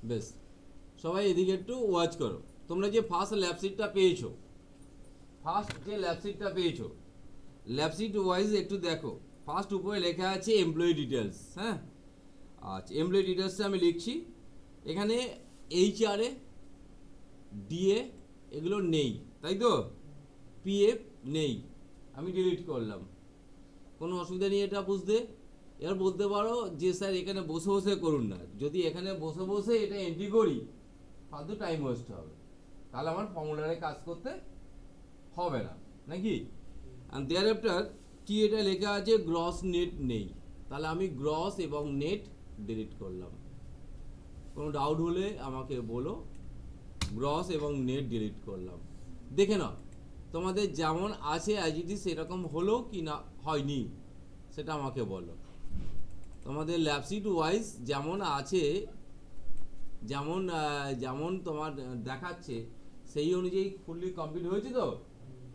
বেশ, সবাই এদিকে একটু ওয়াচ করো। তোমরা যে ফার্স্ট ল্যাবশিটটা পেয়েছো, ল্যাবশিট ওয়াইজ একটু দেখো। ফার্স্ট উপরে লেখা আছে এমপ্লয়ি ডিটেলস। হ্যাঁ, আচ্ছা, এমপ্লয়ি ডিটেলসটা আমি লিখছি। এখানে এইচআরএ, ডিএ এগুলো নেই, তাই তো? পিএফ নেই, আমি ডিলিট করলাম। কোনো অসুবিধা নেই এটা বুঝতে। এবার বলতে পারো যে স্যার এখানে বসে বসে করুন না। যদি এখানে বসে বসে এটা এন্ট্রি করি ফালতু টাইম ওয়েস্ট হবে, তাহলে আমার ফর্মুলারে কাজ করতে হবে না, নাকি? অ্যান্ড দেয়ার আফটার কি এটা লেখা আছে গ্রস নেট নেই, তাহলে আমি গ্রস এবং নেট ডিলিট করলাম। কোনো ডাউট হলে আমাকে বলো। গ্রস এবং নেট ডিলিট করলাম। দেখে নাও তোমাদের যেমন আছে অ্যাজ ইট ইজ সেরকম হলো কি না হয়নি সেটা আমাকে বলো। তোমাদের ল্যাবশিট ওয়াইজ যেমন আছে, যেমন যেমন তোমার দেখাচ্ছে সেই অনুযায়ী ফুললি কমপ্লিট হয়েছে তো?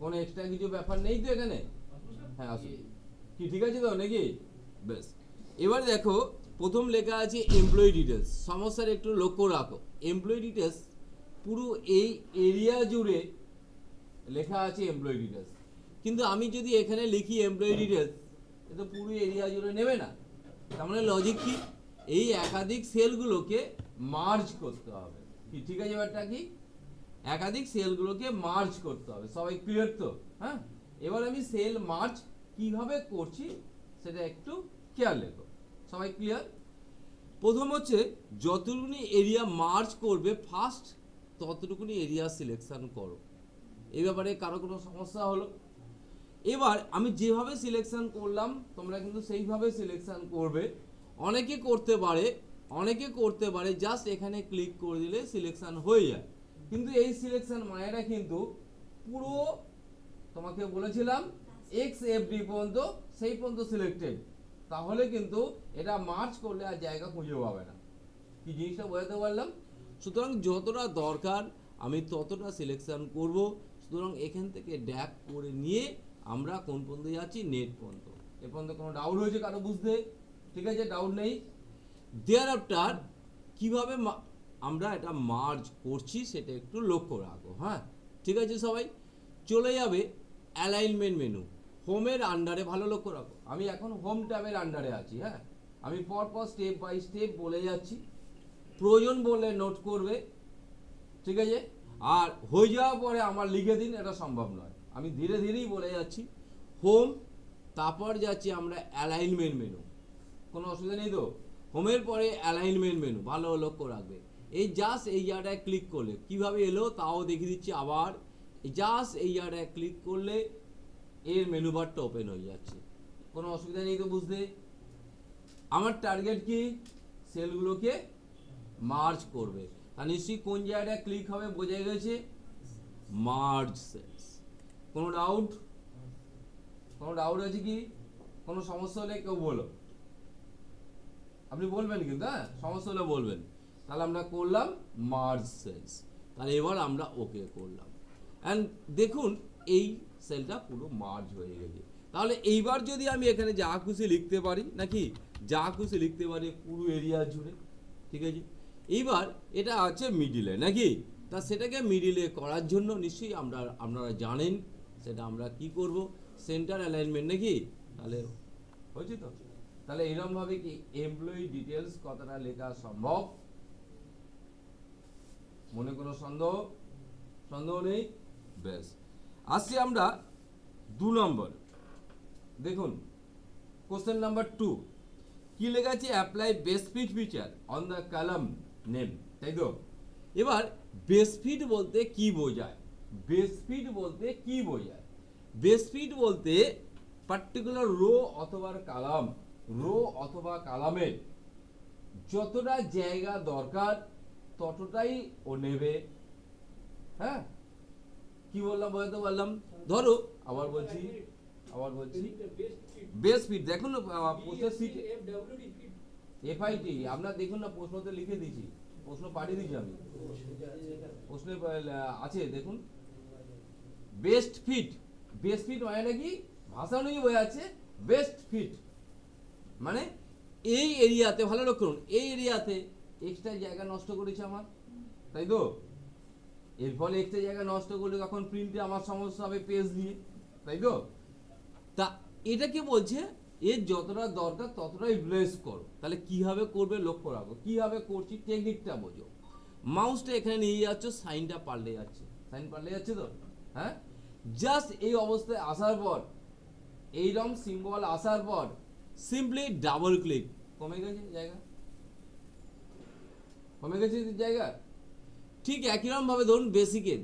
কোনো এক্সট্রা কিছু ব্যাপার নেই তো এখানে? হ্যাঁ, আসুন। কি ঠিক আছে তো নাকি? বেশ, এবার দেখো প্রথম লেখা আছে এমপ্লয়ি ডিটেলস। সমস্যার একটু লক্ষ্য রাখো, এমপ্লয়ি ডিটেলস পুরো এই এরিয়া জুড়ে লেখা আছে এমপ্লয়ি ডিটেলস, কিন্তু আমি যদি এখানে লিখি এমপ্লয়ি ডিটেলস, এটা পুরো এরিয়া জুড়ে নেবে না। তার মানে লজিক কি? এই একাধিক সেলগুলোকে মার্জ করতে হবে। কি ঠিক আছে? ব্যাপারটা কি? একাধিক সেলগুলোকে মার্জ করতে হবে। সবাই ক্লিয়ার তো? হ্যাঁ, এবার আমি সেল মার্জ কিভাবে করছি সেটা একটু খেয়াল রেখো। সবাই ক্লিয়ার? প্রথম হচ্ছে যতটুকুনি এরিয়া মার্জ করবে ফার্স্ট, ততটুকুনি এরিয়া সিলেকশন করো। এই ব্যাপারে কারো কোনো সমস্যা হলো? এবার আমি যেভাবে সিলেকশন করলাম তোমরা কিন্তু সেইভাবে সিলেকশন করবে। অনেকে করতে পারে জাস্ট এখানে ক্লিক করে দিলে সিলেকশন হয়ে যায়, কিন্তু এই সিলেকশন মানেটা কিন্তু পুরো তোমাকে বলেছিলাম এক্স এফডি পর্যন্ত, সেই পর্যন্ত সিলেক্টেড, তাহলে কিন্তু এটা মার্চ করলে আর জায়গা খুঁজে পাবে না। কি জিনিসটা বোঝাতে পারলাম? সুতরাং যতটা দরকার আমি ততটা সিলেকশন করব। সুতরাং এখান থেকে ড্যাগ করে নিয়ে আমরা কোন পর্যন্ত যাচ্ছি? নেট পর্যন্ত। এ পর্যন্ত কোনো ডাউট হয়েছে কারো বুঝতে? ঠিক আছে, ডাউট নেই। দেয়ার আফটার কীভাবে আমরা এটা মার্জ করছি সেটা একটু লক্ষ্য রাখো। হ্যাঁ, ঠিক আছে, সবাই চলে যাবে অ্যালাইনমেন্ট মেনু, হোমের আন্ডারে। ভালো লক্ষ্য রাখো, আমি এখন হোম ট্যাবের আন্ডারে আছি। হ্যাঁ, আমি পরপর স্টেপ বাই স্টেপ বলে যাচ্ছি, প্রয়োজন বলে নোট করবে, ঠিক আছে? আর হয়ে যাওয়ার পরে আমার লিখে দিন, এটা সম্ভব নয়। আমি ধীরে ধীরেই বলে যাচ্ছি। হোম, তারপর যাচ্ছি আমরা অ্যালাইনমেন্ট মেনু। কোনো অসুবিধা নেই তো? হোমের পরে অ্যালাইনমেন্ট মেনু, ভালো লক্ষ্য রাখবে। এই জাস্ট এই জায়গাটায় ক্লিক করলে কিভাবে এলো তাও দেখিয়ে দিচ্ছি আবার। জাস্ট এই জায়গাটায় ক্লিক করলে এর মেনু বারটা ওপেন হয়ে যাচ্ছে। কোনো অসুবিধা নেই তো বুঝতে? আমার টার্গেট কি? সেলগুলোকে মার্জ করবে। আর নিশ্চয়ই কোন জায়গাটায় ক্লিক হবে বোঝা গেছে, মার্জ সেলস। কোনো ডাউট আছে কি? কোনো সমস্যা হলে কেউ বলো, আপনি বলবেন কিন্তু। হ্যাঁ, সমস্যা হলে বলবেন। তাহলে আমরা করলাম মার্জ সেলস, তাহলে এবার আমরা ওকে করলাম। অ্যান্ড দেখুন এই সেলটা পুরো মার্জ হয়ে গেছে। তাহলে এইবার যদি আমি এখানে যা খুশি লিখতে পারি, নাকি যা খুশি লিখতে পারি পুরো এরিয়া জুড়ে, ঠিক আছে? এইবার এটা আছে মিডিলে, নাকি? তা সেটাকে মিডিলে করার জন্য নিশ্চয়ই আপনারা জানেন সেটা আমরা কি করব, সেন্টার অ্যালাইনমেন্ট, নাকি? তাহলে হয়েছে তো? তাহলে এরকমভাবে কি এমপ্লয়ি ডিটেলস কথাটা লেখা সম্ভব? মনে কোনো সন্দেহ নেই? বেশ, আসছি আমরা 2 নম্বর। দেখুন কোশ্চেন নাম্বার 2 কি লেখা আছে? Apply best fit feature on the column name, তাই তো? এবার বেস্ট ফিট বলতে কি বোঝায়? বেস্ট ফিট বলতে পার্টিকুলার রো অথবা কালামের যতটা জায়গা দরকার ততটাই ও নেবে। হ্যাঁ, কি বললাম বোঝাতে পারলাম? ধরো আবার বলছি বেস্ট ফিট। দেখুন না প্রশ্নের সিট এফআইটি, আপনার দেখুন না প্রশ্নতে লিখে দিয়েছি, প্রশ্ন পাঠিয়ে দিয়েছি আমি, প্রশ্নে আছে দেখুন। বেস্ট ফিট মানে কি? ভাষা অনুযায়ী বোঝাচ্ছে বেস্ট ফিট মানে এই এরিয়াতে, ভালো লক্ষ্য করুন, এই এরিয়াতে এক্সট্রা জায়গা নষ্ট করেছে আমার, তাই তো? এর ফলে এক্সট্রা জায়গা নষ্ট করলে তখন প্রিন্টে আমার সমস্যা হবে পেজ দিয়ে, তাই তো? তা এটাকে বলছে এর যতটা দরকার ততটাই ব্লেস করো। তাহলে কিভাবে করবে লক্ষ্য রাখো, কিভাবে করছি টেকনিকটা বোঝো। মাউসটা এখানে নিয়ে যাচ্ছ, সাইনটা পাল্টে যাচ্ছে, সাইন পাল্টে যাচ্ছে তো, হ্যাঁ? জাস্ট এই অবস্থায় আসার পর, এইরকম সিম্বল আসার পর সিম্পলি ডাবল ক্লিক, কমে গেছে জায়গা, কমে গেছে জায়গা। ঠিক একইরকম ভাবে ধরুন বেসিকের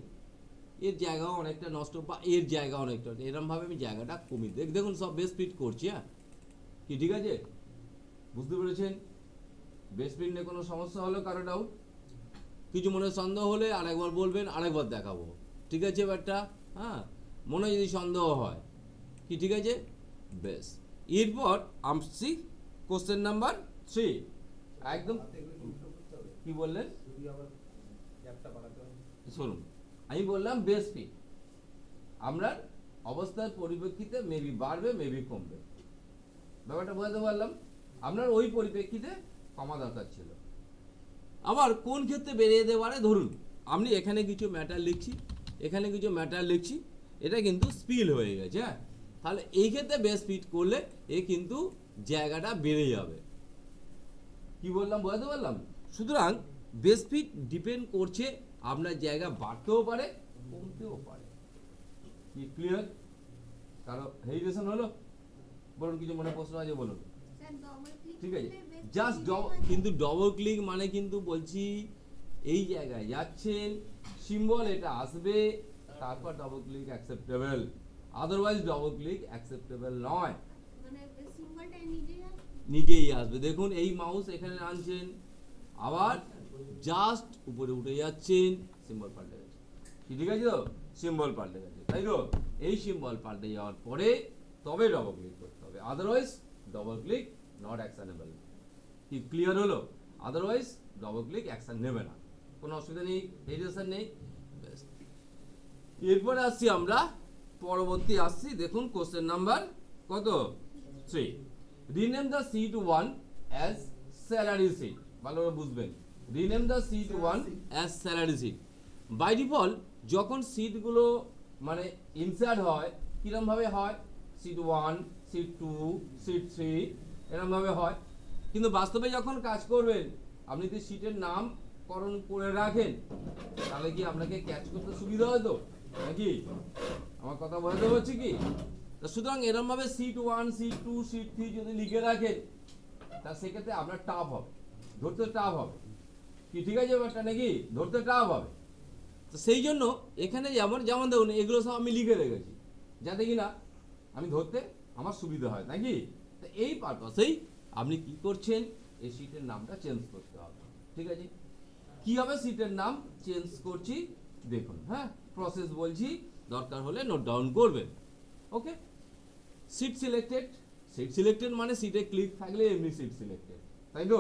এর জায়গাও অনেকটা নষ্ট বা এর জায়গা অনেকটা, এরকমভাবে আমি জায়গাটা কমিয়ে দেখুন সব বেস ফিট করছি। হ্যাঁ কি ঠিক আছে? বুঝতে পেরেছেন? বেস ফিট নিয়ে কোনো সমস্যা হলো কারো ডাউট, কিছু মনে সন্দেহ হলে আরেকবার বলবেন, আরেকবার দেখাবো, ঠিক আছে ব্যাপারটা? হ্যাঁ মনে যদি সন্দেহ হয় কি ঠিক আছে, বেশ। এরপর আসছি কোশ্চেন নাম্বার 3। একদম কি বললেন শুনুন, আমি বললাম বেস ফিট আমরা অবস্থার পরিপ্রেক্ষিতে মেবি বাড়বে মেবি কমবে, ব্যাপারটা বোঝাতে পারলাম। আপনার ওই পরিপ্রেক্ষিতে কমা দরকার ছিল। আবার কোন ক্ষেত্রে বেড়ে যেতে পারে, ধরুন আপনি এখানে কিছু ম্যাটার লিখছি, এখানে কিছু ম্যাটার লিখছি, এটা কিন্তু স্পিল হয়ে গেছে। হ্যাঁ তাহলে এই ক্ষেত্রে বেস ফিট করলে এ কিন্তু জায়গাটা বেড়ে যাবে। কি বললাম বোঝাতে পারলাম? সুতরাং বেস ফিট ডিপেন্ড করছে আপনার জায়গা বাড়তেও পারে কমতেও পারে। কি ক্লিয়ার? কারো হেজিটেশন হলো? বলুন কিছু মনে প্রশ্ন আছে বলুন। ঠিক আছে জাস্ট কিন্তু ডবল ক্লিক মানে কিন্তু বলছি এই জায়গায় যাচ্ছেন, সিম্বল এটা আসবে, তারপর double click acceptable, otherwise double click acceptable নয়, মানে সিম্বলটা নিজেই আসবে। দেখুন এই মাউস এখানে আনছেন, আবার জাস্ট উপরে উঠে যাচ্ছেন, সিম্বল পাল্টে গেছে। কি ঠিক আছে তো? সিম্বল পাল্টে গেছে, তাই তো? এই সিম্বল পাল্টে যাওয়ার পরে তবে ডবল ক্লিক করতে হবে, otherwise double click not actionable. কি ক্লিয়ার হলো? আদারওয়াইজ ডবল ক্লিক অ্যাকশন নেবে না, কোনো অসুবিধা নেই, হেজিটেশন নেই। এরপরে আসছি আমরা পরবর্তী আসছি, দেখুন কোশ্চেন নাম্বার কত 3। Rename the sheet 1 as salary sheet, ভালো করে বুঝবেন। Rename the sheet 1 as salary sheet. By default যখন সিটগুলো মানে ইনসার্ট হয় কিরম ভাবে হয়, সিট 1 সিট 2 সিট 3 এরকম ভাবে হয়, কিন্তু বাস্তবে যখন কাজ করবেন আপনি যদি সিটের নামকরণ করে রাখেন তাহলে কি আপনাকে ক্যাচ করতে সুবিধা হয় তো, নাকি? আমার কথা বোঝাতে হচ্ছে কি? সুতরাং এরকম ভাবে সিট 1 সিট 2 সিট 3 যদি লিখে রাখেন তা সেক্ষেত্রে আপনার টাফ হবে, ধরতে টাফ হবে। কি ঠিক আছে ব্যাপারটা নাকি? ধরতে টাফ হবে। তো সেই জন্য এখানে যেমন যেমন দেখুন এগুলো সব আমি লিখে রেখেছি যাতে কিনা আমি ধরতে আমার সুবিধা হয়, নাকি? তো এই পারপাসেই আপনি কি করছেন, এই সিটের নামটা চেঞ্জ করতে হবে। ঠিক আছে, কিভাবে সিটের নাম চেঞ্জ করছি দেখুন। হ্যাঁ প্রসেস বলছি, দরকার হলে নোট ডাউন করবেন। ওকে, সিট সিলেক্টেড, সিট সিলেক্টেড মানে সিটে ক্লিক থাকলে এমনি সিট সিলেক্টেড, তাই তো?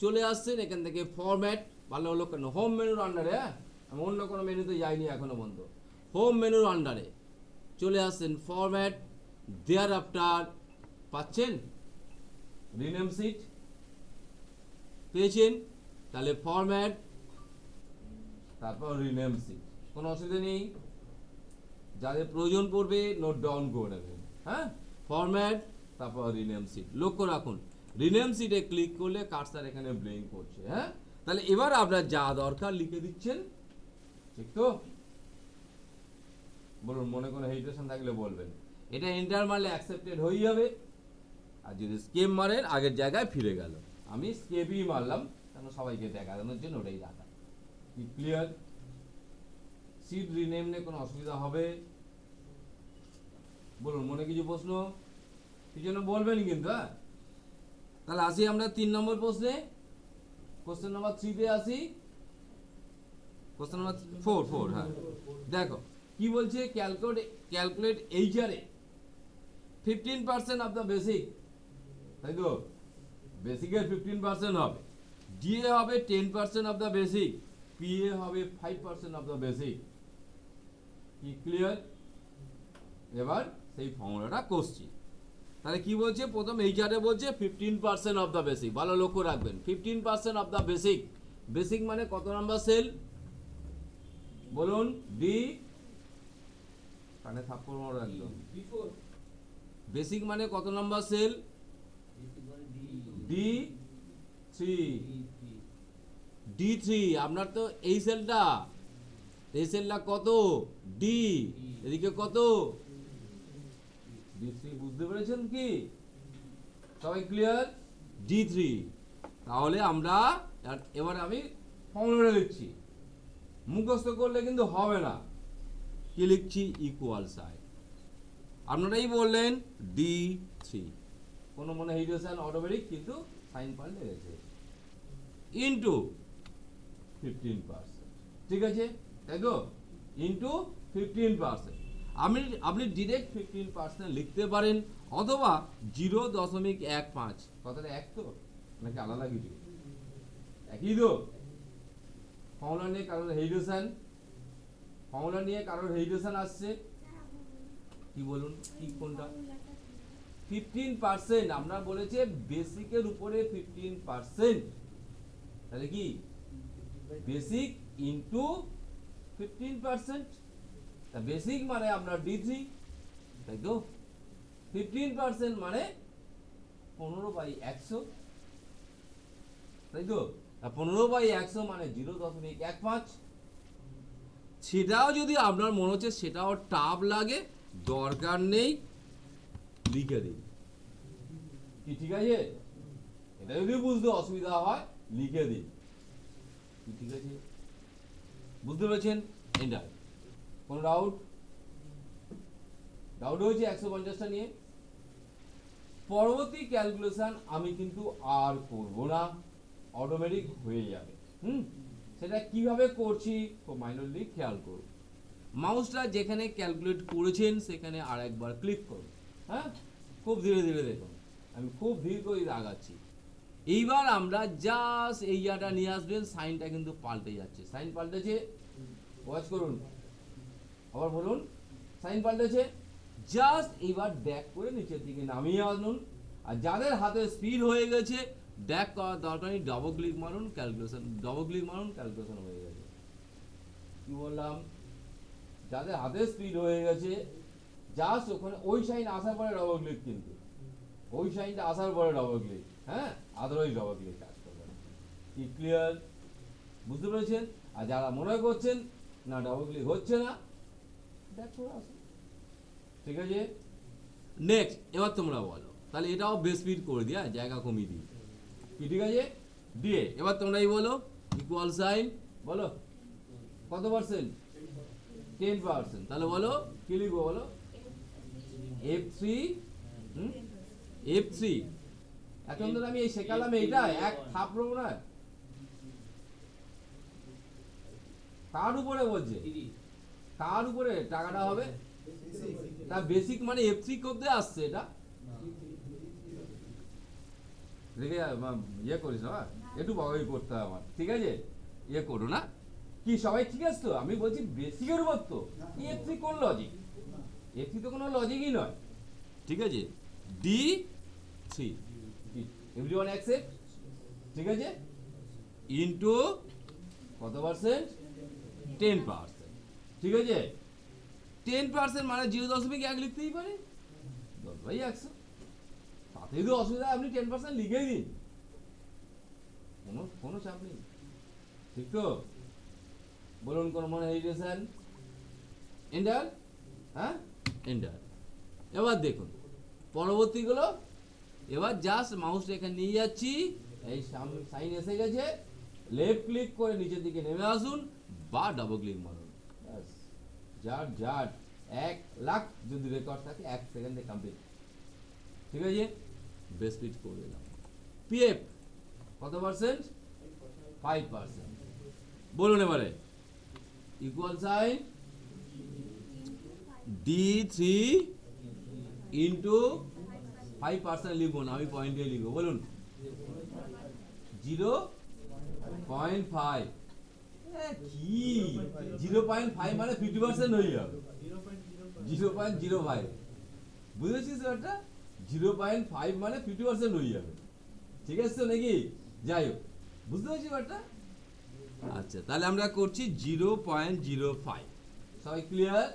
চলে আসছেন এখান থেকে ফরম্যাট, ভালো হলো কেন হোম মেনুর আন্ডারে, হ্যাঁ আমি অন্য কোনো মেনুতে যাইনি এখনো পর্যন্ত, হোম মেনুর আন্ডারে চলে আসছেন, ফরম্যাট, দেয়ার আফটার পাচ্ছেন রিনেম সিট, পেয়েছেন, তাহলে ফরম্যাট তারপর রিনেম সিট, কোনো অসুবিধা নেই। যাদের প্রয়োজন পড়বে নোট ডাউন করে নেবেন। হ্যাঁ ফরম্যাট তারপর রিনেম সিট, লক্ষ্য রাখুন রিনেম সিটে ক্লিক করলে কার্সার এখানে ব্লিঙ্ক করছে। হ্যাঁ তাহলে এবার আপনার যা দরকার লিখে দিচ্ছেন, ঠিক তো? বলুন মনে কোনো হেজিটেশন থাকলে বলবেন। এটা এন্টার মারলে অ্যাকসেপ্টেড হয়ে যাবে, আর যদি স্কেপ মারেন আগের জায়গায় ফিরে গেল। আমি স্কেপই মারলাম কেন সবাইকে দেখানোর জন্য, ওটাই রাখা। কি ক্লিয়ার? সিট রিনেম নিয়ে কোনো অসুবিধা হবে? বলুন মনে কিছু প্রশ্ন কি জন্য বলবেন কিন্তু। হ্যাঁ তাহলে আসি আমরা 3 নম্বর প্রশ্নে, কোশ্চেন নাম্বার 3 তে আসি, কোশ্চেন নাম্বার 4। হ্যাঁ দেখো কি বলছে, calculate HRA 15% of the basic, তাই তো? বেসিকের 15% হবে, ডিএ হবে 10% অফ দ্য বেসিক, পিএ হবে 5% অফ দ্য বেসিক। কি ক্লিয়ার? এবার সেই ফর্মুলাটা করছি। তাহলে কি বলছে প্রথম এই চার্টে বলছে 15% অফ দ্য বেসিক, ভালো লক্ষ্য রাখবেন 15% অফ দ্য বেসিক। বেসিক মানে কত নাম্বার সেল বলুন? ডি, কানে থাপ্পড় মারো একদম। বেসিক মানে কত number cell? D three. D three আপনার তো এই সেলটা, এই সেলটা কত? ডি, এদিকে কত? D three. বুঝতে পেরেছেন কি সবাই? ক্লিয়ার? D three. তাহলে আমরা এবার আমি ফর্মুলা লিখছি, মুখস্থ করলে কিন্তু হবে না। কি লিখছি? Equal sign. আপনারাই বললেন ডি থ্রি, কোনো মনে হিডেশন অটোমেটিক, কিন্তু সাইন পাল্টে গেছে, ইন্টু 15%। ঠিক আছে, তাই তো? ইন্টু 15%। আপনি ডিরেক্ট 15% লিখতে পারেন, অথবা 0.15। কথাটা এক তো নাকি আলাদা কিছু? একই তো। ফর্মুলা নিয়ে কারোর হেরিডেশন, ফর্মুলা নিয়ে কারোর হেরিডেশন আসছে, কি বলুন? কি কোনটা? 15%। আমরা বলেছে বেসিকের উপরে 15%, তাহলে কি বেসিক ইন্টু 15%। তা বেসিক মানে আপনার D3, তাই তো? 15% মানে 15/100, তাই তো? 15/100 মানে 0.15। সেটাও যদি আপনার মনে হচ্ছে সেটাও টাফ লাগে, দরকার নেই, লিখে দিন। কি ঠিক আছে? এটা যদি বুঝতে অসুবিধা হয় লিখে দিন। কি ঠিক আছে? বুঝতে পেরেছেন? এন্টার। কোনো ডাউট? ডাউট হয়েছে 150টা নিয়ে? পরবর্তী ক্যালকুলেশন আমি কিন্তু আর করব না, অটোমেটিক হয়ে যাবে। সেটা কিভাবে করছি খুব মাইনরলি খেয়াল করুন। মাউসটা যেখানে ক্যালকুলেট করেছেন সেখানে আর একবার ক্লিক করুন। হ্যাঁ, খুব ধীরে ধীরে দেখুন, আমি খুব ধীর করে আগাচ্ছি। এইবার আমরা জাস্ট এই জায়গাটা নিয়ে আসবেন, সাইনটা কিন্তু পাল্টে যাচ্ছে। সাইন পাল্টেছে, ওয়াচ করুন, আবার বলুন সাইন পাল্টেছে। জাস্ট এইবার ড্যাগ করে নিচের দিকে নামিয়ে আনুন। আর যাদের হাতে স্পিড হয়ে গেছে ড্যাগ করার দরকার নেই, ডবল ক্লিক মারুন, ক্যালকুলেশন, ডবল ক্লিক মারুন, ক্যালকুলেশন হয়ে গেছে। কি বললাম? যাদের হাতে স্পিড হয়ে গেছে জাস্ট ওখানে ওই সাইন আসার পরে ডবল ক্লিক, কিন্তু ওই সাইনটা আসার পরে ডবল ক্লিক, হ্যাঁ, আদারওয়াইজ ডবল ক্লিক কাজ করবে না। কি ক্লিয়ার? বুঝতে পেরেছেন? আর যারা মনে করছেন না ডবল ক্লিক হচ্ছে না, ড্যাগ করে আসুন। ঠিক আছে, নেক্সট। এবার তোমরা বলো, তাহলে এটাও বেস স্পিড করে দিয়া, জায়গা কমিয়ে দিই। কি ঠিক আছে? দিয়ে এবার তোমরাই বলো ইকুয়াল সাইন, বলো কত পার্সেন্ট? 10%। তাহলে বলো কি লিখবো? বলো F3। F3। এখন ধরে আমি এই শেখালাম, এইটা এক থাপড়ো না, কার উপরে বলছে? কার উপরে টাকাটা হবে? তা বেসিক মানে F3 করতে আসছে, এটা দেখে ইয়ে করিস না, একটু বড়ই করতে হবে আমার। ঠিক আছে, ইয়ে করো না। কি সবাই ঠিক আছে তো? আমি বলছি বেসিকের উপর তো F3 কোন লজিক? F3 তো কোনো লজিকই নয়। ঠিক আছে, D3, এভরিওয়ান অ্যাকসেপ্ট? ঠিক আছে, ইনটু কত পার্সেন্ট? 10%। ঠিক আছে, 10% মানে 0.1 লিখতেই পারে, 10/100। তাতে যদি অসুবিধা আপনি 10% লিখেই দিন, কোনো চাপ নেই। ঠিক তো? বলুন কোন মনে হেরিটেশন? এন্টার। হ্যাঁ, এন্টার। এবার দেখুন পরবর্তীগুলো। এবার জাস্ট মাউসটা এখানে নিয়ে যাচ্ছি, এই সামনে সাইন এসে গেছে, লেফট ক্লিক করে নিচের দিকে নেমে আসুন বা ডাবল ক্লিক মারুন। ব্যাস, জাট জাট 1 লাখ যদি রেকর্ড থাকে 1 সেকেন্ডে কমপ্লিট। ঠিক আছে, বেস স্পিড করে দিলাম। পিএফ কত পার্সেন্ট? 5%। বলুন এবারে ইকুয়াল সাইন D3 ইন্টু 5% লিখবো না, আমি পয়েন্টে লিখবো। বলুন 0.5। কি 0.5 মানে 50% হয়ে যাবে, 0.05। বুঝেছিস ওটা? 0.5 মানে 50% হয়ে যাবে, ঠিক আছে তো নাকি? যাই হোক, বুঝতে পারছি ব্যাপারটা? আচ্ছা, তাহলে আমরা করছি 0.05, সবাই ক্লিয়ার?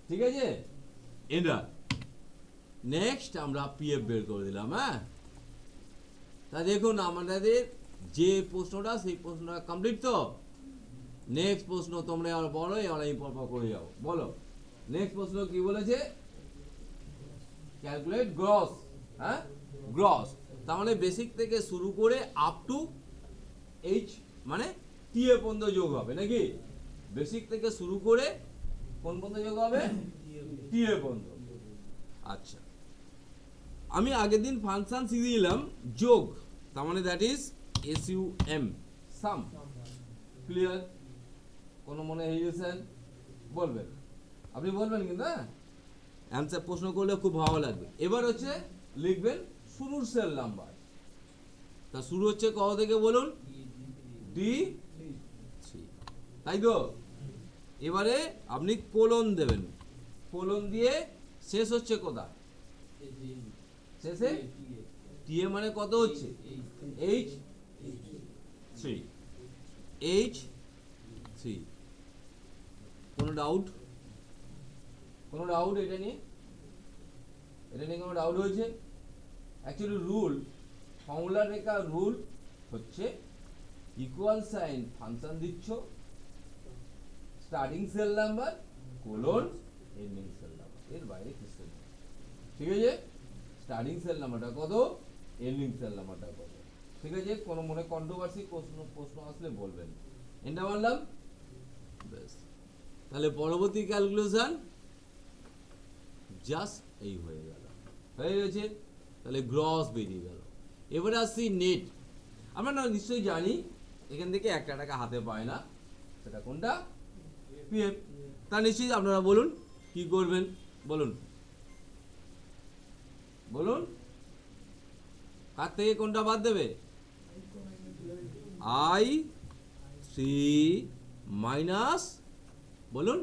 ঠিক আছে, এন্টার। নেক্সট আমরা পিএফ বের করে দিলাম। হ্যাঁ, তা দেখুন আমাদের যে প্রশ্নটা সেই প্রশ্নটা কমপ্লিট তো। নেক্সট প্রশ্ন তোমরা আর বলো, আর আমি পরপর করে যাও। বলো নেক্সট প্রশ্ন কি বলেছে? Calculate gross. হ্যাঁ, গ্রস তার মানে বেসিক থেকে শুরু করে আপ টু এইচ মানে টি এ পর্যন্ত যোগ হবে নাকি? বেসিক থেকে শুরু করে কোন পর্যন্ত যোগ হবে? টি এ পর্যন্ত। আচ্ছা, আমি আগের দিন ফাংশন শিখিয়ে দিলাম যোগ, তার মানে that is SUM, some. Clear? কোনো মনে হেজিটেশন? বলবেন, আপনি বলবেন কিন্তু। হ্যাঁ, অ্যান্সার প্রশ্ন করলে খুব ভালো লাগবে। এবার হচ্ছে লিখবেন শুরুর সেল নাম্বার। তা শুরু হচ্ছে কত থেকে বলুন? D3, তাই তো? এবারে আপনি কোলন দেবেন, কোলন দিয়ে শেষ হচ্ছে কোথায়? শেষে টিএ মানে কত হচ্ছে? H3, H3। কোনো ডাউট? কোনো ডাউট এটা নিয়ে? এটা নিয়ে কোনো ডাউট হয়েছে? অ্যাকচুয়ালি রুল, ফর্মুলা রেখা রুল হচ্ছে ইকুয়াল সাইন ফাংশন দিচ্ছ, starting cell number colon ending cell number, এর বাইরে কিছু নেই। ঠিক আছে, স্টার্টিং সেল নাম্বারটা কত, এন্ডিং সেল নাম্বারটা কত। ঠিক আছে, কোনো মনে কন্ট্রোভার্সি প্রশ্ন আসলে বলবেন। এটা মানলাম, বেশ। তাহলে পরবর্তী ক্যালকুলেশন জাস্ট এই হয়ে গেল, হয়ে গেছে। তাহলে গ্রস বেরিয়ে গেল। এবারে আসছি নেট। আমরা না নিশ্চয়ই জানি এখান থেকে একটা টাকা হাতে পায় না, সেটা কোনটা? পিএফ। তা নিশ্চয়ই আপনারা বলুন কি করবেন, বলুন বলুন, কার থেকে কোনটা বাদ দেবে? I3 মাইনাস বলুন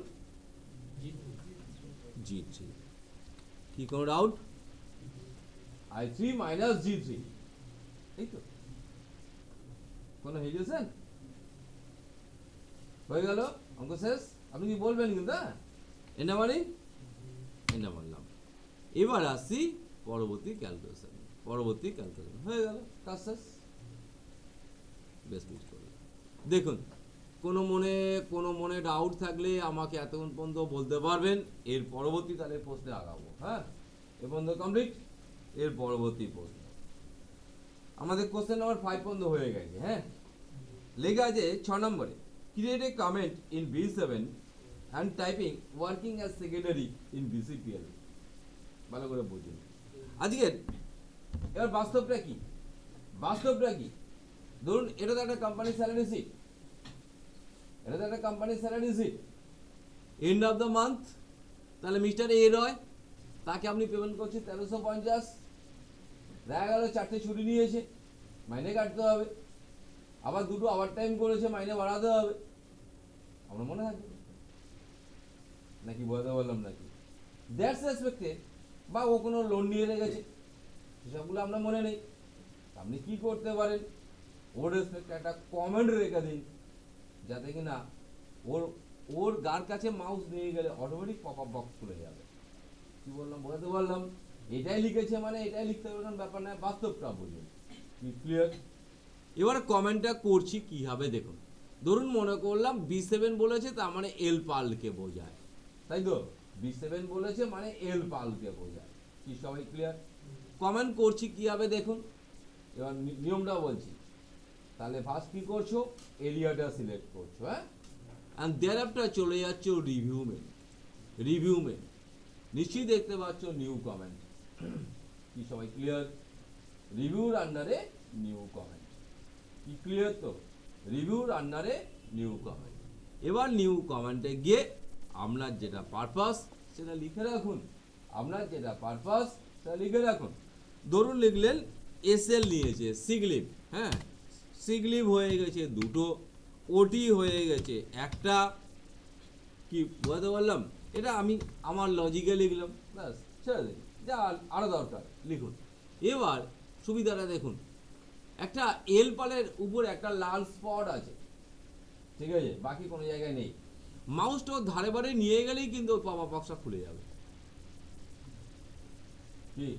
G3। কি কোনো ডাউট? I3 মাইনাস G3, এই তো। কোনো হেজিটেশন? হয়ে গেল, অঙ্ক শেষ। আপনি কি বলবেন কিন্তু? এটা মানে এটা মানলাম। এবার আসছি পরবর্তী ক্যালকুলেশন। হয়ে গেল, কাজ শেষ। বেশ বুঝতে পারলাম। দেখুন, কোনো মনে ডাউট থাকলে আমাকে এতক্ষণ পর্যন্ত বলতে পারবেন। এর পরবর্তী তাহলে প্রশ্নে আগাবো। হ্যাঁ, এ পর্যন্ত কমপ্লিট। এর পরবর্তী প্রশ্ন আমাদের কোশ্চেন নাম্বার 5 পর্যন্ত হয়ে গেছে। হ্যাঁ, লেখা আছে 6 নম্বরে, create a comment in B7 and typing working as secretary in BCPL। ভালো করে বুঝুন আজকে। এবার বাস্তবটা কি? ধরুন এটা তো একটা কোম্পানির salary sheet, end of the month. তাহলে মিস্টার এ রয়, তাকে আপনি পেমেন্ট করছেন 1350। দেখা গেল 4টে ছুটি নিয়েছে, মাইনে কাটতে হবে। আবার 2টো ওভার টাইম করেছে, মাইনে বাড়াতে হবে। আপনার মনে থাকবে নাকি? বলতে বললাম নাকি? That's respected. বা ও কোনো লোন নিয়ে রেখেছে, সেসবগুলো আপনার মনে নেই। আপনি কি করতে পারেন? ওর রেসপেক্টে একটা কমেন্ট রেখে দিন, যাতে কিনা ওর গার কাছে মাউস নিয়ে গেলে অটোমেটিক পপ আপ বক্স খুলে যাবে। কি বললাম? বলতে বললাম এটাই লিখেছে মানে এটাই লিখতে হবে, কারণ ব্যাপার না, বাস্তবটা বুঝুন। কি ক্লিয়ার? এবার কমেন্টটা করছি কি হবে দেখুন। ধরুন মনে করলাম B7 বলেছে, তার মানে এল পালকে বোঝায়, তাই তো? B7 বলেছে মানে এল পালকে বোঝায়। কি সবাই ক্লিয়ার? কমেন্ট করছি কি হবে দেখুন। এবার নিয়মটা বলছি। তাহলে ফার্স্ট কি করছো? এরিয়াটা সিলেক্ট করছো। হ্যাঁ, অ্যান্ড দেয়ার আফটার চলে যাচ্ছ রিভিউ মেন। নিশ্চয়ই দেখতে পাচ্ছ নিউ কমেন্ট। কি সবাই ক্লিয়ার? রিভিউর আন্ডারে নিউ কমেন্ট। কি ক্লিয়ার তো? রিভিউর আন্ডারে নিউ কমেন্ট। এবার নিউ কমেন্টে গিয়ে আপনার যেটা পারপাস সেটা লিখে রাখুন। ধরুন লিখলেন এসএল নিয়েছে সিক লিভ। হ্যাঁ, সিক লিভ হয়ে গেছে 2টো, ওটি হয়ে গেছে 1টা। কি বলতে বললাম? এটা আমি আমার লজিকে লিখলাম, ব্যাস ছেড়ে দিন। যা আরও দরকার লিখুন। এবার সুবিধাটা দেখুন, একটা এল পালের উপর একটা লাল স্পট আছে, ঠিক আছে, বাকি কোনো জায়গায় নেই। মাউসটা ওর ধারে বারে নিয়ে গেলেই কিন্তু ওর পপ আপ বক্সটা খুলে যাবে। কি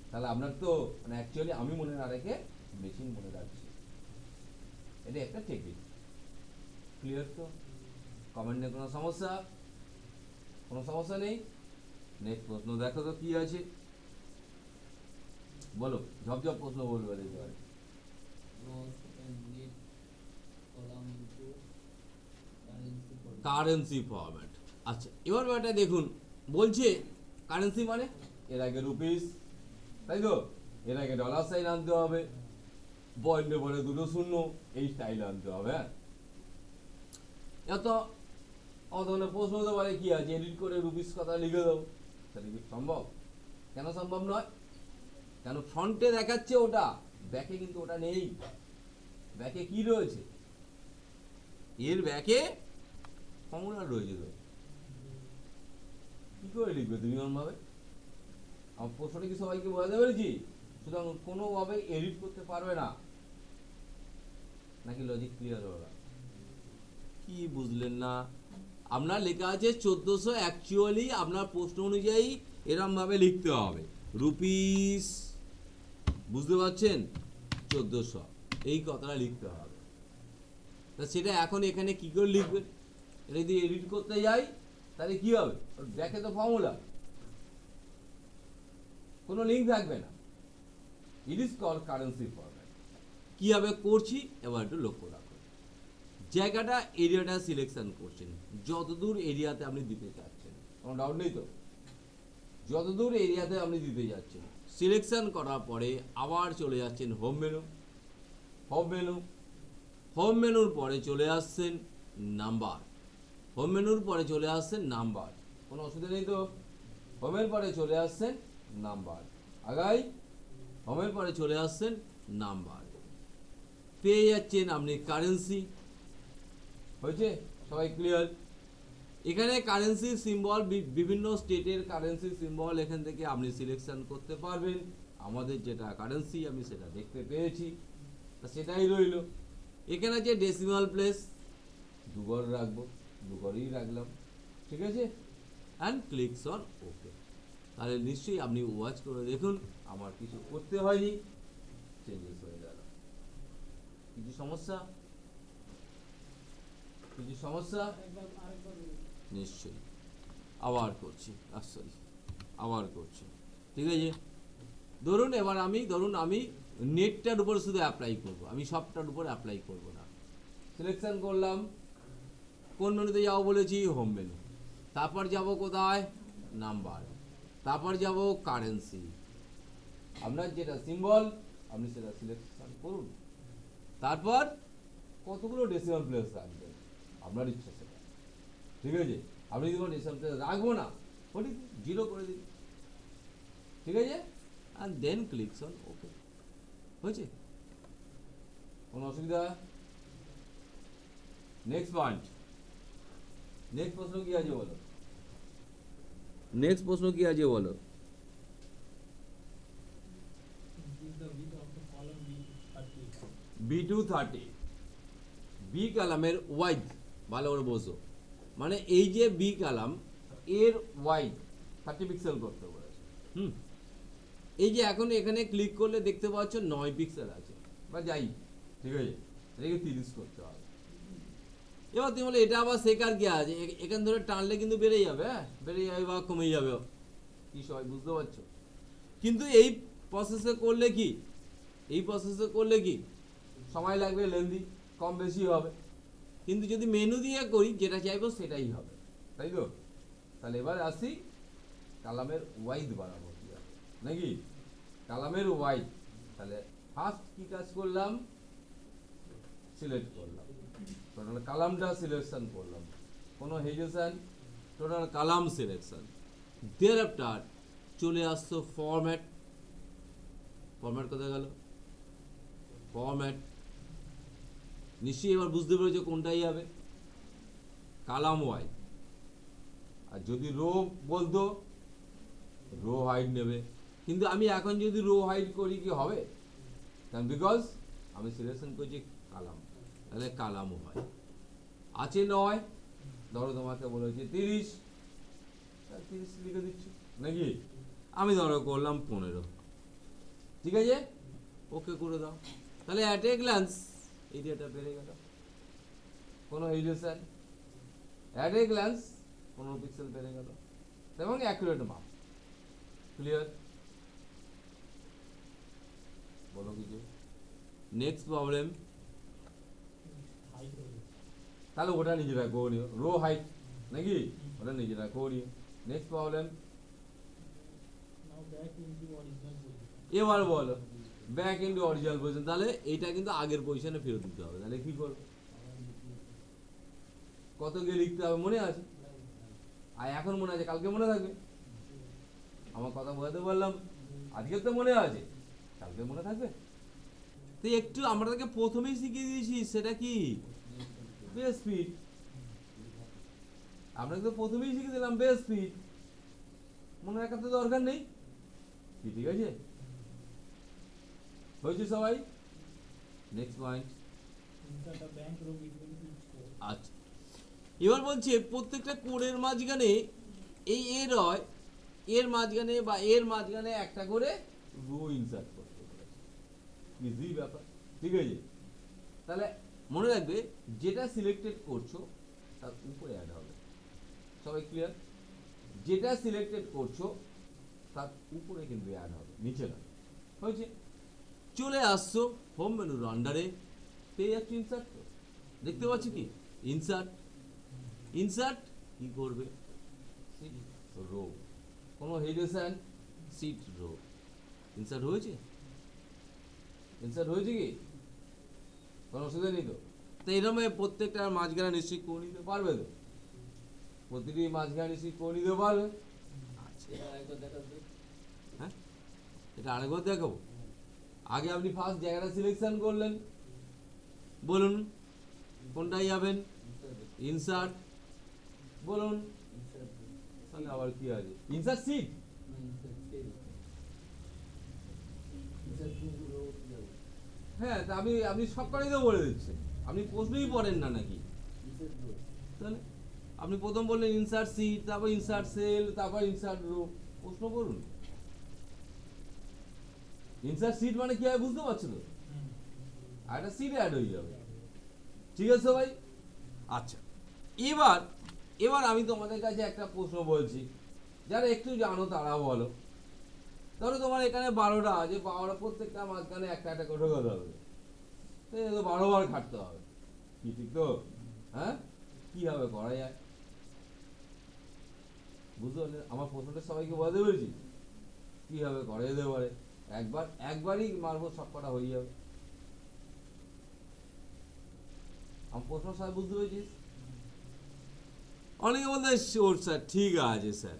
তাহলে আপনার তো মানে অ্যাকচুয়ালি আমি মনে না রেখে মেশিন মনে রাখছি, এটা একটা টেকনিক। ক্লিয়ার তো? কমেন্টে কোনো সমস্যা? কোনো সমস্যা নেই? নেক্সট প্রশ্ন দেখো তো কি আছে, বলো, ঝপঝপ প্রশ্ন বলবে এবারে। Currency format. আচ্ছা এবার ব্যাপারটা দেখুন, বলছে কারেন্সি মানে এর আগে রুপিস, তাই তো, এর আগে ডলার সাইন আনতে হবে, পয়েন্টে পরে দুটো শূন্য, এই স্টাইল আনতে হবে। হ্যাঁ, এত ধরনের প্রশ্ন হতে পারে কি আছে, এডিট করে রুপিস কথা লিখে দাও, তাহলে কি সম্ভব? কেন সম্ভব নয়? কেন ফ্রন্টে দেখাচ্ছে ওটা, ব্যাকে কিন্তু ওটা নেই। ব্যাকে কি রয়েছে? এর ব্যাকে ফর্মুলা রয়েছে। তো কি করে লিখবে তুমি ভাবে? আমার প্রশ্নটা কি সবাইকে বোঝাতে পেরেছি? সুতরাং কোনোভাবে এডিট করতে পারবে না, নাকি লজিক ক্লিয়ার হলো? কি বুঝলেন না? আপনার লেখা আছে 1400, অ্যাকচুয়ালি আপনার প্রশ্ন অনুযায়ী এরম ভাবে লিখতে হবে, রুপিস, বুঝতে পারছেন, 1400 এই কথাটা লিখতে হবে। তা সেটা এখন এখানে কি করে লিখবেন? এটা যদি এডিট করতে যাই তাহলে কি হবে? ব্যাকে তো ফর্মুলা, কোনো লিঙ্ক থাকবে না। It is called currency format. কীভাবে করছি এবার একটু লক্ষ্য রাখুন। জায়গাটা, এরিয়াটা সিলেকশন করছেন, যতদূর এরিয়াতে আপনি দিতে চাচ্ছেন, কোনো ডাউট নেই তো? যতদূর এরিয়াতে আপনি দিতে যাচ্ছেন, সিলেকশন করার পরে আবার চলে যাচ্ছেন home menu. Home menu, home মেনুর পরে চলে আসছেন নাম্বার। হোম মেনুর পরে চলে আসছেন নাম্বার, কোনো অসুবিধা নেই তো? হোমের পরে চলে আসছেন নাম্বার, আগাই হোমের পরে চলে আসছেন নাম্বার, পেয়ে যাচ্ছেন আপনি কারেন্সি। হয়েছে? সবাই ক্লিয়ার? এখানে কারেন্সি সিম্বল, বিভিন্ন স্টেটের কারেন্সি সিম্বল এখান থেকে আপনি সিলেকশন করতে পারবেন। আমাদের যেটা কারেন্সি আমি সেটা দেখতে পেয়েছি, সেটাই রইল। এখানে যে ডেসিমাল প্লেস, দুঘর রাখবো, দুঘরই রাখলাম, ঠিক আছে, অ্যান্ড ক্লিকস অন ওকে। তাহলে নিশ্চয়ই আপনি ওয়াচ করে দেখুন, আমার কিছু করতে হয়নি, চেঞ্জেস হয়ে গেল। কিছু সমস্যা? কিছু সমস্যা? নিশ্চয়ই আবার করছি, সরি আবার করছি, ঠিক আছে। ধরুন এবার আমি নেটটার উপর শুধু অ্যাপ্লাই করব, আমি সবটার উপর অ্যাপ্লাই করব না। সিলেকশন করলাম, কোন মেনুতে যাবো বলেছি? Home menu. তারপর যাব কোথায়? নাম্বার। তারপর যাব কারেন্সি। আপনার যেটা সিম্বল আপনি সেটা সিলেকশন করুন। তারপর কতগুলো ডেসিমাল প্লেস রাখবেন আপনার ইচ্ছা সেটা, ঠিক আছে। আপনি যদি কোনো ডেসিমাল প্লেস রাখবো না, ওটি 0 করে দিন, ঠিক আছে, and then clicks on okay. হয়েছে? কোনো অসুবিধা? নেক্সট পয়েন্ট, নেক্সট প্রশ্ন কি আছে বলো? নেক্সট প্রশ্ন কি আছে বলো? B230, বি কালামের ওয়াইড, ভালো করে বোঝো, মানে এই যে বি কালাম এর ওয়াইড 30 পিক্সেল করতে বলেছে। এই যে এখন এখানে ক্লিক করলে দেখতে পাচ্ছ 9 পিক্সেল আছে, বা যাই, ঠিক আছে, এটাকে 30 করতে হবে। এবার তুমি বলে এটা আবার শেখার কি আছে, এখান ধরে টানলে কিন্তু বেড়ে যাবে, হ্যাঁ বেড়ে যাবে বা কমে যাবে, কি সবাই বুঝতে পারছো? কিন্তু এই প্রসেসে করলে কি, এই প্রসেসে করলে কি সময় লাগবে, লেন্দি, কম বেশি হবে। কিন্তু যদি মেনু দিয়ে করি, যেটা চাইবো সেটাই হবে, তাই তো? তাহলে এবার আসি কালামের ওয়াইড বাড়াবো কি হবে, নাকি কালামের ওয়াইড। তাহলে ফার্স্ট কি কাজ করলাম? সিলেক্ট করলাম, টোটাল কালামটা সিলেকশন করলাম, কোনো hesitation, total column selection. Thereafter চলে আসছো ফরম্যাট। ফরম্যাট কোথায় গেল? ফরম্যাট, নিশ্চয়ই এবার বুঝতে পেরেছো কোনটাই হবে, কালাম ওয়াইজ। আর যদি রো বলতো, রো হাইট নেবে, কিন্তু আমি এখন যদি রো হাইট করি কি হবে? কারণ বিকজ আমি সিলেকশন করছি কালাম, তাহলে কালামও হয়। আছে 9, ধরো তোমাকে বলেছি 30, 30 লিখে দিচ্ছি নাকি? আমি ধরো করলাম 15, ঠিক আছে, ওকে করে দাও। তাহলে অ্যাট এ গ্ল্যান্স এরিয়াটা বেড়ে গেল, কোনো elevation, at a glance 15 pixel বেড়ে গেল এবং অ্যাকুরেট মাপ। ক্লিয়ার? বলো কিছু। নেক্সট প্রবলেম, তাহলে ওটা নিজেরা করে নিও, রো হাইট নাকি, ওটা নিজেরা করে নিও। নেক্সট প্রবলেম, এবার বলো ব্যাক ইনটু অরিজিনাল পজিশন। তাহলে এইটা কিন্তু আগের পজিশনে ফেরত দিতে হবে। তাহলে কি করবে? কত গিয়ে লিখতে হবে মনে আছে? আর এখন মনে আছে, কালকে মনে থাকবে? আমার কথা বোঝাতে পারলাম? আজকে তো মনে আছে, কালকে মনে থাকবে? তো একটু আমাদেরকে প্রথমেই শিখিয়ে দিয়েছি, সেটা কি? Base speed. আপনাকে তো প্রথমেই শিখিয়ে দিলাম বেস স্পিড, মনে রাখার তো দরকার নেই কি? ঠিক আছে, হয়েছে সবাই? Next point. আচ্ছা, এবার বলছে প্রত্যেকটা কোণের মাঝখানে এই এর হয়, এর মাঝখানে বা এর মাঝখানে একটা করে রো ইনসার্ট করতে হবে। ইজি ব্যাপার, ঠিক আছে? তাহলে মনে রাখবে যেটা সিলেক্টেড করছো তার উপরে অ্যাড হবে। সবাই ক্লিয়ার? যেটা সিলেক্টেড করছো তার উপরে কিন্তু অ্যাড হবে, নিচে না। হয়েছে? চলে আসছো হোম মেনুর আন্ডারে, পেয়ে যাচ্ছ ইনসার্ট, তো দেখতে পাচ্ছ কি ইনসার্ট। ইনসার্ট কি করবে? সিট রো, কোনো হেডেশন, সিট রো। ইনসার্ট হয়েছে? ইনসার্ট হয়েছে কি? কোনো অসুবিধা নেই তো? তো এরকম প্রত্যেকটা মাঝখানে নিশ্চয়ই করে নিতে পারবে তো? প্রতিটি মাঝখানে নিশ্চয়ই করে নিতে পারবে। আচ্ছা, হ্যাঁ, এটা আরেকবার দেখাবো। আগে আপনি ফার্স্ট জায়গাটা সিলেকশন করলেন, বলুন কোনটাই যাবেন? ইনসার্ট, বলুন। তাহলে আবার কি আছে? ইনসার্ট সিট, হ্যাঁ। তা আপনি সব কটাই তো বলে দিচ্ছেন, আপনি প্রশ্নই পড়েন না নাকি? তাহলে আপনি প্রথম বললেন ইনসার্ট সিট, তারপর ইনসার্ট সেল, তারপর ইনসার্ট রো। প্রশ্ন করুন। ইনসার্ট সিট মানে কি হয় বুঝতে পারছো তো? আর একটা সিট অ্যাড হয়ে যাবে, ঠিক আছে ভাই? আচ্ছা, এবার এবার আমি তোমাদের কাছে একটা প্রশ্ন বলছি, যারা একটু জানো তারা বলো। ধরো তোমার এখানে 12টা আছে, 12টা প্রত্যেকটা মাঝখানে একটা একটা করে ঢোকাতে হবে, 12 বার খাটতে হবে কি, ঠিক তো? হ্যাঁ, কিভাবে করা যায় বুঝতে পারলে? আমার প্রশ্নটা সবাইকে বলতে পেরেছি কিভাবে করা যেতে পারে। একবারই মারবো, সব কটা হয়ে যাবে। আমার প্রশ্ন সবাই বুঝতে পেরেছিস? অনেকে বলতে শিওর স্যার, ঠিক আছে স্যার।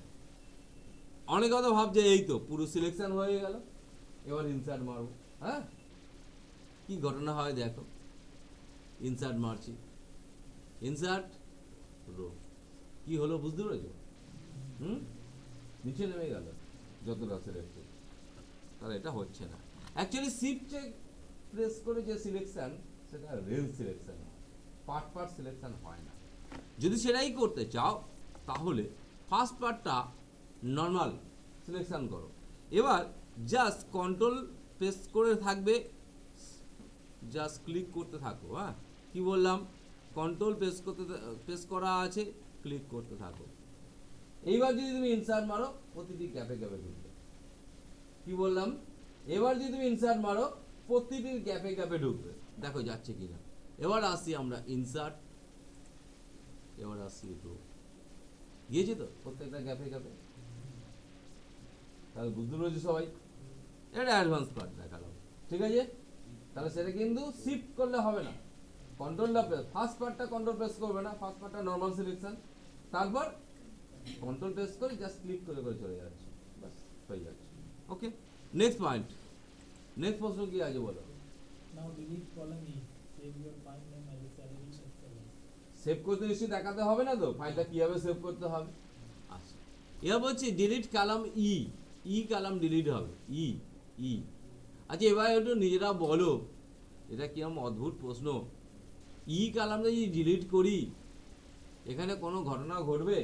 অনেকে হয়তো ভাবছে এই তো পুরো সিলেকশন হয়ে গেল, এবার ইনসার্ট মারবো। হ্যাঁ, কি ঘটনা হয় দেখো। ইনসার্ট মারছি, ইনসার্ট রো, কি হলো বুঝতে পেরেছো? নিচে নেমে গেল যতটা সিলেক্টেড। তাহলে এটা হচ্ছে না। অ্যাকচুয়ালি শিফটে প্রেস করে যে সিলেকশন, সেটা রেঞ্জ সিলেকশন হয়, পার্ট সিলেকশন হয় না। যদি সেটাই করতে চাও তাহলে ফার্স্ট পার্টটা নর্মাল সিলেকশন করো। এবার জাস্ট কন্ট্রোল প্রেস করে থাকবে, জাস্ট ক্লিক করতে থাকো। হ্যাঁ, কি বললাম? কন্ট্রোল প্রেস করা আছে, ক্লিক করতে থাকো। এইবার যদি তুমি ইনসার্ট মারো, প্রতিটি গ্যাপে গ্যাপে ঢুকবে। কি বললাম? এবার যদি তুমি ইনসার্ট মারো, প্রতিটি গ্যাপে গ্যাপে ঢুকবে। দেখো যাচ্ছে কিনা। এবার আসি আমরা ইনসার্ট, এবার আসি রো, গিয়েছে তো প্রত্যেকটা গ্যাপে গ্যাপে। তাহলে বুঝতে পেরেছি সবাই? এটা অ্যাডভান্স পার্ট দেখালাম, ঠিক আছে? তাহলে সেটা কিন্তু শিফট করলে হবে না, কন্ট্রোলটা প্রেস, ফার্স্ট পার্টটা কন্ট্রোল প্রেস করবে না, ফার্স্ট পার্টটা নর্মাল সিলেকশন, তারপর কন্ট্রোল প্রেস করে জাস্ট ক্লিক করে করে চলে যাচ্ছে, বাস হয়ে যাচ্ছে। ওকে, নেক্সট পয়েন্ট। নেক্সট প্রশ্ন কি আছে বলো? Now delete column E. Save your file name as a salary expense. Save করতে নিশ্চয়ই দেখাতে হবে না তো ফাইলটা কিভাবে সেভ করতে হবে। আচ্ছা, এবার বলছি ডিলিট কলাম ই, ই কালাম ডিলিট হবে, ই ই। আচ্ছা এবার একটু নিজেরা বলো, এটা কিরম অদ্ভুত প্রশ্ন, ই কালামটা যদি ডিলিট করি এখানে কোনো ঘটনা ঘটবে?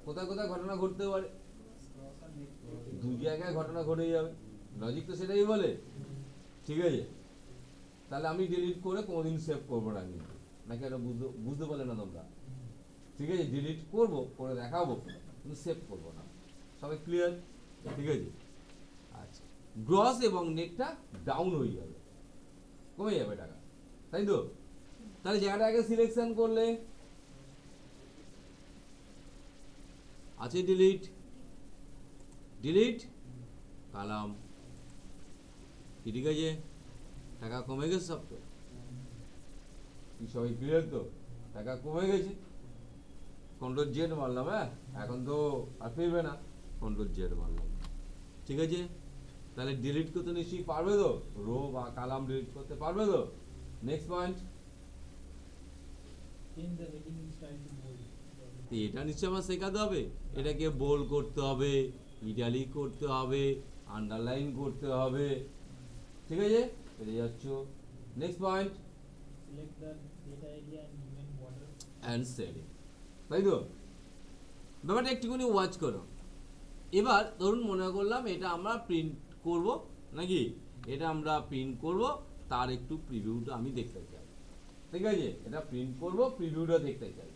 কোথায় কোথায় ঘটনা ঘটতে পারে? দু জায়গায় ঘটনা ঘটে যাবে, লজিক তো সেটাই বলে। ঠিক আছে, তাহলে আমি ডিলিট করে কোনোদিন সেভ করবো না কিন্তু, নাকি এটা বুঝতে পারলে না তোমরা? ঠিক আছে, ডিলিট করবো, করে দেখাবো, কিন্তু সেভ করবো না। সবাই ক্লিয়ার? ঠিক আছে, আচ্ছা। গ্রস এবং নেটটা ডাউন হয়ে যাবে, কমে যাবে টাকা, তাই তো? তাহলে জায়গাটা আগে সিলেকশন করলে আছে ডিলিট, ডিলিট কালাম, ঠিক আছে, টাকা কমে গেছে সব তো, কি সবাই ক্লিয়ার তো? টাকা কমে গেছে, কন্ট্রোল জেড মারলাম, হ্যাঁ এখন তো আর ফিরবে না, কন্ট্রোল জেড মারলাম, ঠিক আছে। তাহলে ডিলিট করতে নিশ্চয়ই পারবে তো, রো বা কালাম ডিলিট করতে পারবে তো? Next point, Change the heading style to bold. এটা নিশ্চয়ই আমার শেখাতে হবে, এটাকে বোল্ড করতে হবে, ইটালিক করতে হবে, আন্ডারলাইন করতে হবে, ঠিক আছে, পেরে যাচ্ছ। Next point, Select the data area and given border. And setting, তাই তো? ব্যাপারটা একটুখানি ওয়াচ করো। এবার ধরুন মনে করলাম এটা আমরা প্রিন্ট করব, নাকি এটা আমরা প্রিন্ট করব, তার একটু প্রিভিউটা আমি দেখতে চাই, ঠিক আছে, এটা প্রিন্ট করব, প্রিভিউটা দেখতে চাই।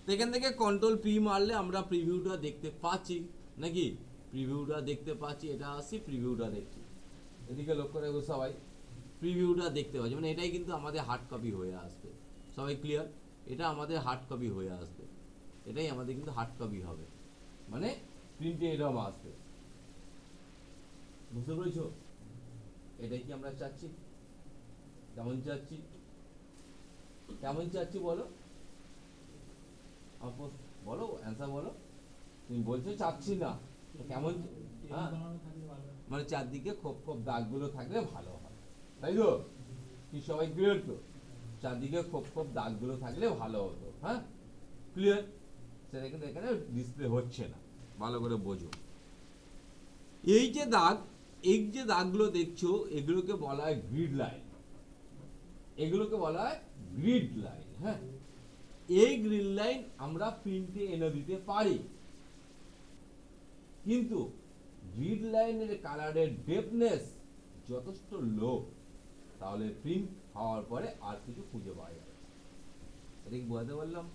তো এখান থেকে কন্ট্রোল পি মারলে আমরা প্রিভিউটা দেখতে পাচ্ছি, নাকি প্রিভিউটা দেখতে পাচ্ছি, এটা আসছি প্রিভিউটা দেখছি, এদিকে লক্ষ্য রাখবো সবাই, প্রিভিউটা দেখতে পাচ্ছি, মানে এটাই কিন্তু আমাদের হার্ড কপি হয়ে আসবে। সবাই ক্লিয়ার? এটা আমাদের হার্ড কপি হয়ে আসবে, এটাই আমাদের কিন্তু হার্ড কপি হবে, মানে প্রিন্টে এরকম আসবে, বুঝতে পেরেছো? এটাই কি আমরা চাচ্ছি? কেমন চাচ্ছি, কেমন চাচ্ছি বলো, বলো অ্যান্সার বলো। তুমি বলছো চাচ্ছি না, তো কেমন? হ্যাঁ, বানানো থাকলে ভালো। মানে চারদিকে খোপ খোপ দাগগুলো থাকলে ভালো হয়, তাই তো? কি সবাই ক্লিয়ার তো? চারদিকে খোপ খোপ দাগগুলো থাকলে ভালো হতো, হ্যাঁ ক্লিয়ার? সেটা কিন্তু এখানে ডিসপ্লে হচ্ছে না, ভালো করে বোঝো। এই যে দাগ, এই যে দাগগুলো দেখছো, এগুলোকে বলা হয় গ্রিড লাইন, এগুলোকে বলা হয় গ্রিড লাইন, হ্যাঁ। এই গ্রিড লাইন আমরা প্রিন্টে এনে দিতে পারি, কিন্তু গ্রিড লাইনের কালারের ডেপনেস যথেষ্ট লো, তাহলে প্রিন্ট হওয়ার পরে আর কিছু খুঁজে পাওয়া যাবে। এটা কি বোঝাতে পারলাম?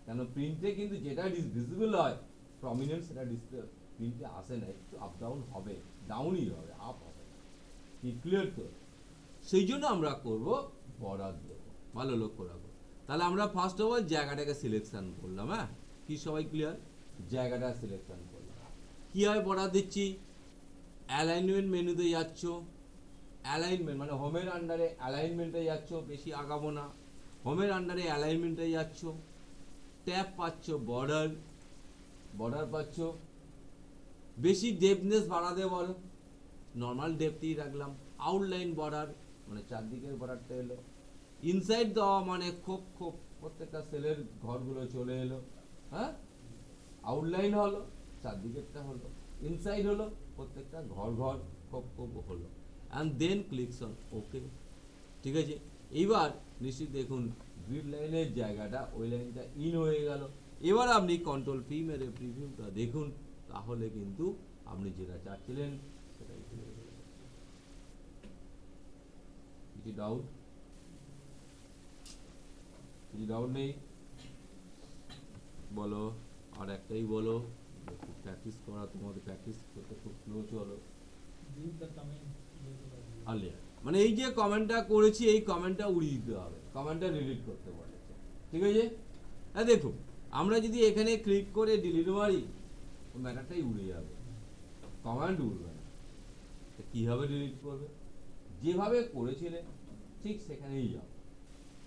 কেন প্রিন্টে কিন্তু যেটা ভিজিবল হয় প্রমিনেন্ট, সেটা ডিসপ্লে প্রিন্টে আসে না, একটু আপ ডাউন হবে, ডাউনই হবে, আপ হবে, কি ক্লিয়ার তো? সেই জন্য আমরা করব বর্ডার দেব, ভালো লক্ষ্য রাখো। তাহলে আমরা ফার্স্ট অফ অল জায়গাটাকে সিলেকশন করলাম, হ্যাঁ কি সবাই ক্লিয়ার? জায়গাটা সিলেকশন করলাম, কি হয় বর্ডার দিচ্ছি, অ্যালাইনমেন্ট মেনুতে যাচ্ছ, অ্যালাইনমেন্ট মানে হোমের আন্ডারে অ্যালাইনমেন্টে যাচ্ছ, বেশি আগাবো না, হোমের আন্ডারে অ্যালাইনমেন্টে যাচ্ছ, ট্যাব পাচ্ছ বর্ডার, বর্ডার পাচ্ছ, বেশি ডেপথনেস বাড়াতে বলো, নর্মাল ডেপথই রাখলাম, আউটলাইন বর্ডার মানে চারদিকের বর্ডারটা এলো, ইনসাইড দেওয়া মানে খোপ খোপ প্রত্যেকটা সেলের ঘরগুলো চলে এলো, হ্যাঁ আউটলাইন হলো, চারদিকেরটা হলো, ইনসাইড হলো, প্রত্যেকটা ঘর ঘর খোপ খোপ হলো, and then clicks on okay, ঠিক আছে। এইবার নিশ্চিত দেখুন গ্রিড লাইনের জায়গাটা, ওই লাইনটা ইন হয়ে গেল। এবার আপনি কন্ট্রোল পি মেরে প্রিভিউটা দেখুন, তাহলে কিন্তু আপনি যেটা চাচ্ছিলেন সেটাই পেয়ে যাবেন। কিছু ডাউট? কিছু ডাউট নেই? বলো, আর একটাই বলো, প্র্যাকটিস করা, তোমাদের প্র্যাকটিস করতে খুব স্লো চলো। Leave the comment later by you. Alia মানে এই যে কমেন্টটা করেছি, এই কমেন্টটা উড়িয়ে দিতে হবে, কমেন্টটা ডিলিট করতে বলেছে, ঠিক আছে। হ্যাঁ দেখো, আমরা যদি এখানে ক্লিক করে ডিলিট মারি, তো ম্যাটারটাই উড়ে যাবে, কমেন্ট উড়বে না। কীভাবে ডিলিট করবে? যেভাবে করেছিলে ঠিক সেখানেই যাও।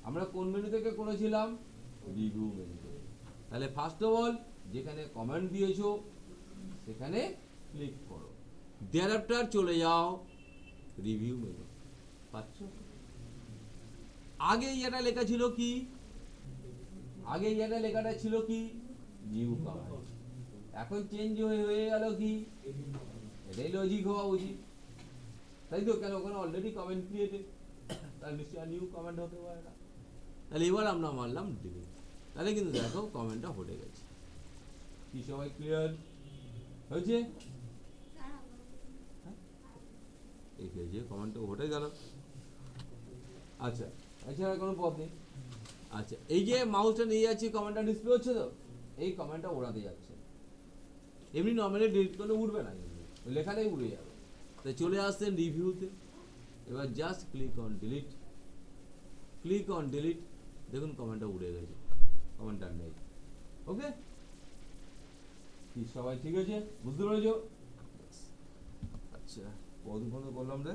আমরা কোন মেনু থেকে করেছিলাম? রিভিউ মেনু থেকে। তাহলে ফার্স্ট অফ অল যেখানে কমেন্ট দিয়েছো সেখানে ক্লিক করো, দেয়ার আফটার চলে যাও রিভিউ মেনু, পাচ্ছ? আগে এটা লেখা ছিল কি? আগে এটা লেখাটা ছিল কি? New comment. এখন চেঞ্জ হয়ে হয়ে গেল কি, এটাই লজিক হওয়া উচিত, তাই তো? কেন ওখানে অলরেডি কমেন্ট ক্রিয়েটেড, তার নিশ্চয়ই নিউ কমেন্ট হতে পারে না। তাহলে এবার আমরা মারলাম ডিলিট, তাহলে কিন্তু দেখো কমেন্টটা হটে গেছে। কি সবাই ক্লিয়ার হয়েছে? এই যে কমেন্টটা হটে গেল। আচ্ছা, এছাড়া কোনো পথ নেই। আচ্ছা, এই যে মাউসটা নিয়ে যাচ্ছি, কমেন্টটা ডিসপ্লে হচ্ছে তো, এই কমেন্টটা ওড়াতে যাচ্ছে। এমনি নর্মালি ডিলিট করলে উঠবে না, কিন্তু ওই লেখাটাই উড়ে যাবে। তাই চলে আসছেন রিভিউতে, এবার just click on delete, click on delete, দেখুন কমেন্টটা উড়ে গেছে, কমেন্ট আর নেই। ওকে, কি সবাই ঠিক আছে? বুঝতে পেরেছো? আচ্ছা, কত বন্ধ করলাম রে?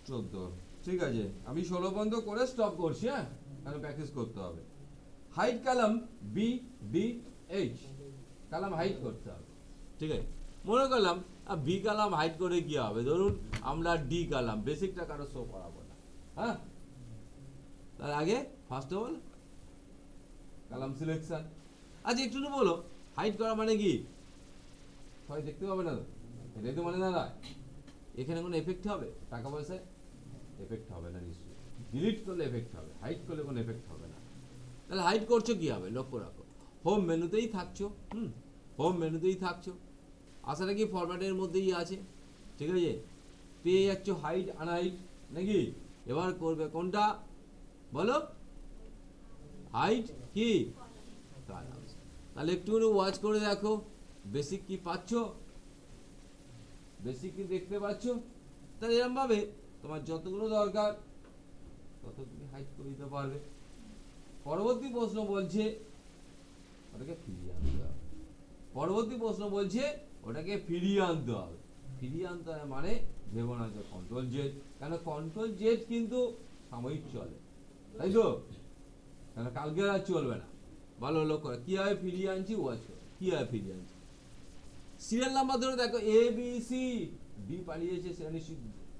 14। ঠিক আছে, আমি 16 বন্ধ করে স্টপ করছি। হ্যাঁ, কারণ প্র্যাকটিস করতে হবে। Height column B D H, column height করতে হবে। ঠিক আছে, মনে করলাম বি কালাম হাইট করে কি হবে? ধরুন আমরা ডি কালাম বেসিকটা কারো শো করাবো না। হ্যাঁ, তার আগে first of all Kalam selection. আচ্ছা, একটু বলো হাইট করা মানে কি? সবাই দেখতে পাবে না তো, এটাই তো মানে না। এখানে কোনো এফেক্ট হবে? টাকা পয়সায় এফেক্ট হবে না নিশ্চয়ই। ডিলিট করলে এফেক্ট হবে, হাইড করলে কোনো এফেক্ট হবে না। তাহলে হাইড করছো কি হবে? লক্ষ্য রাখো, হোম মেনুতেই থাকছো। হোম মেনুতেই থাকছো, আশাটা কি ফরম্যাটের মধ্যেই আছে। ঠিক আছে, পেয়ে যাচ্ছ হাইড আনহাইড নাকি? এবার করবে কোনটা বলো? হাইড কি কালাম। তাহলে একটু ওয়াচ করে দেখো, বেসিক কি পাচ্ছ? বেসিক কি দেখতে পাচ্ছ? তাহলে এরকম ভাবে তোমার যতগুলো দরকার তত তুমি হাইড করে দিতে পারবে। পরবর্তী প্রশ্ন বলছে ওটাকে ফিরিয়ে আনতে হবে। পরবর্তী প্রশ্ন বলছে ওটাকে ফিরিয়ে আনতে হবে। ফিরিয়ে আনতে হবে মানে ভেবো না যে কন্ট্রোল জেড, কেন কন্ট্রোল জেড কিন্তু সাময়িক চলে, তাই তো? কেন কালকে আর চলবে না। ভালো লোক করে কিভাবে ফিরিয়ে আনছি, ওয়াচ করে কিভাবে ফিরিয়ে আনছি। সিরিয়াল নাম্বার ধরে দেখো, এ বি সি, ডি পালিয়েছে, সেটা নিশ্চিত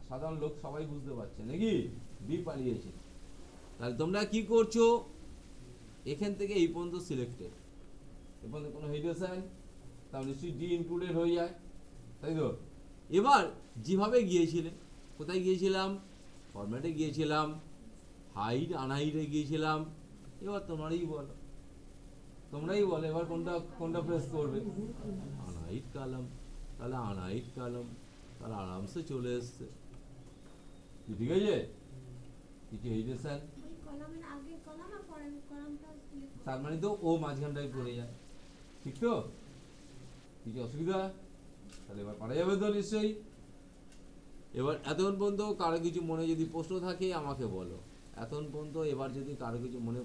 সাধারণ লোক সবাই বুঝতে পারছে নাকি? ডি পালিয়েছে। তাহলে তোমরা কি করছো? এখান থেকে এই পর্যন্ত সিলেক্টেড, এ পর্যন্ত কোনো হেডিটেশন, তাহলে নিশ্চয়ই ডি ইনক্লুডেড হয়ে যায়, তাই তো? এবার যেভাবে গিয়েছিলে, কোথায় গিয়েছিলাম? ফরম্যাটে গিয়েছিলাম, হাইড আনহাইডে গিয়েছিলাম। এবার তোমরাই বলো, তোমরাই বলো এবার কোনটা প্রেস করবে? আনহাইড কালাম। তাহলে আনহাইড কালাম, তাহলে আরামসে চলে এসছে। ঠিক আছে, কিছু হেজিটেশন তার মানে তো ও মাঝখানটায় পড়ে যায়, ঠিক তো? কিছু অসুবিধা? তাহলে এবার পারা যাবে তো নিশ্চয়ই। এবার এতক্ষণ পর্যন্ত কারো কিছু মনে যদি প্রশ্ন থাকে আমাকে বলো। এতক্ষণ পর্যন্ত এবার যদি কারো কিছু মনে